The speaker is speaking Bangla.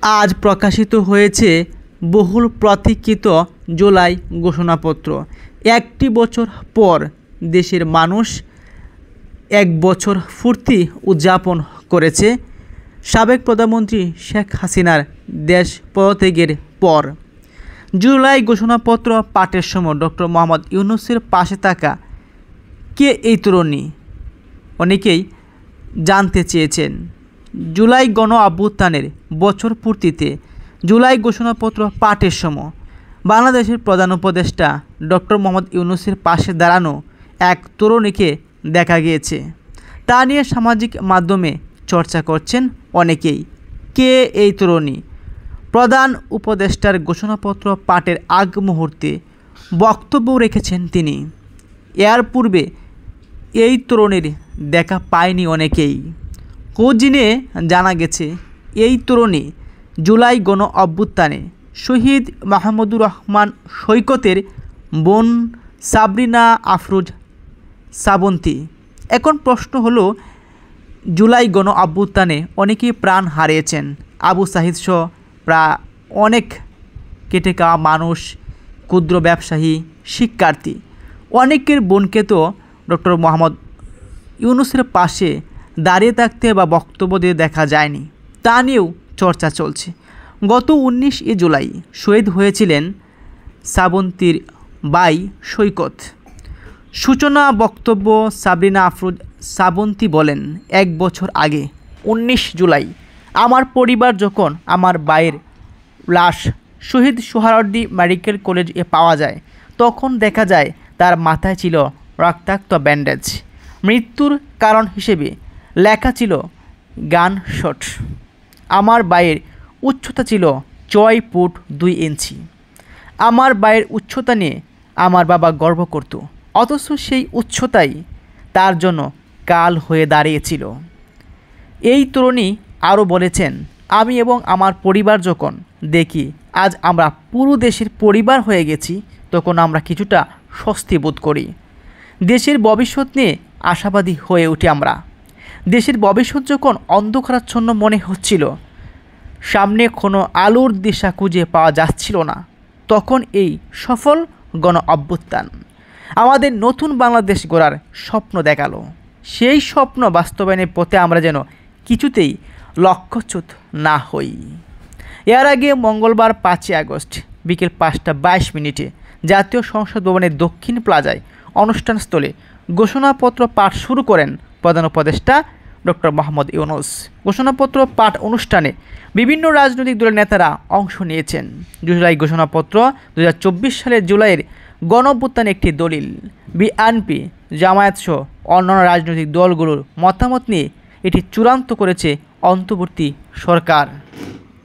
আজ প্রকাশিত হয়েছে বহুল প্রতীক্ষিত জুলাই ঘোষণাপত্র। একটি বছর পর দেশের মানুষ এক বছর পূর্তি উদযাপন করেছে সাবেক প্রধানমন্ত্রী শেখ হাসিনার দেশ পদত্যাগের পর। জুলাই ঘোষণাপত্র পাঠের সময় ডক্টর মোহাম্মদ ইউনূসের পাশে থাকা কে এই তরুণী, অনেকেই জানতে চেয়েছেন। জুলাই গণ অভ্যুত্থানের বছর পূর্তিতে জুলাই ঘোষণাপত্র পাঠের সময় বাংলাদেশের প্রধান উপদেষ্টা ডক্টর মোহাম্মদ ইউনূসের পাশে দাঁড়ানো এক তরুণীকে দেখা গিয়েছে। তা নিয়ে সামাজিক মাধ্যমে চর্চা করছেন অনেকেই। কে এই তরুণী? প্রধান উপদেষ্টার ঘোষণাপত্র পাঠের আগ মুহূর্তে বক্তব্য রেখেছেন তিনি। এর পূর্বে এই তরুণীর দেখা পায়নি অনেকেই। খোঁজ নিয়ে জানা গেছে এই তরুণী জুলাই গণ অভ্যুত্থানে শহীদ মাহমুদুর রহমান সৈকতের বোন সাবরিনা আফরোজ শ্রাবন্তী। এখন প্রশ্ন হলো, জুলাই গণ অভ্যুত্থানে অনেকেই প্রাণ হারিয়েছেন। আবু সাহিদ সহ প্রায় অনেক কেটে খাওয়া মানুষ, ক্ষুদ্র ব্যবসায়ী, শিক্ষার্থী, অনেকের বোনকে তো ডক্টর মোহাম্মদ ইউনূসের পাশে দাঁড়িয়ে থাকতে বা বক্তব্য দিয়ে দেখা যায়নি। তা নিয়েও চর্চা চলছে। গত 19 জুলাই শহীদ হয়েছিলেন শ্রাবন্তীর ভাই সৈকত। সূচনা বক্তব্য সাবরিনা আফরোজ শ্রাবন্তী বলেন, এক বছর আগে 19 জুলাই আমার পরিবার যখন আমার ভাইয়ের লাশ শহীদ সোহরাওয়ার্দী মেডিকেল কলেজে পাওয়া যায়, তখন দেখা যায় তার মাথায় ছিল রক্তাক্ত ব্যান্ডেজ। মৃত্যুর কারণ হিসেবে লেখা ছিল গান শট। আমার ভাইয়ের উচ্চতা ছিল 6 ফুট 2 ইঞ্চি। আমার ভাইয়ের উচ্চতা নিয়ে আমার বাবা গর্ব করত, অথচ সেই উচ্চতাই তার জন্য কাল হয়ে দাঁড়িয়েছিল। এই তরুণী আরও বলেছেন, আমি এবং আমার পরিবার যখন দেখি আজ আমরা পুরো দেশের পরিবার হয়ে গেছি, তখন আমরা কিছুটা স্বস্তি বোধ করি। দেশের ভবিষ্যৎ নিয়ে আশাবাদী হয়ে উঠি আমরা। দেশের ভবিষ্যৎ যখন অন্ধকারাচ্ছন্ন মনে হচ্ছিল, সামনে কোনো আলোর দিশা খুঁজে পাওয়া যাচ্ছিল না, তখন এই সফল গণ অভ্যুত্থান আমাদের নতুন বাংলাদেশ গড়ার স্বপ্ন দেখালো। সেই স্বপ্ন বাস্তবায়নের পথে আমরা যেন কিছুতেই লক্ষ্যচ্যুত না হই। এর আগে মঙ্গলবার 5 আগস্ট বিকেল 5:22 জাতীয় সংসদ ভবনের দক্ষিণ প্লাজায় অনুষ্ঠানস্থলে ঘোষণাপত্র পাঠ শুরু করেন প্রধান উপদেষ্টা ডক্টর মোহাম্মদ ইউনূস। ঘোষণাপত্র পাঠ অনুষ্ঠানে বিভিন্ন রাজনৈতিক দলের নেতারা অংশ নিয়েছেন। জুলাই ঘোষণাপত্র 2024 সালের জুলাইয়ের গণঅভ্যুত্থানে একটি দলিল। বিএনপি, জামায়াত সহ অন্যান্য রাজনৈতিক দলগুলোর মতামত নিয়ে এটি চূড়ান্ত করেছে অন্তর্বর্তী সরকার।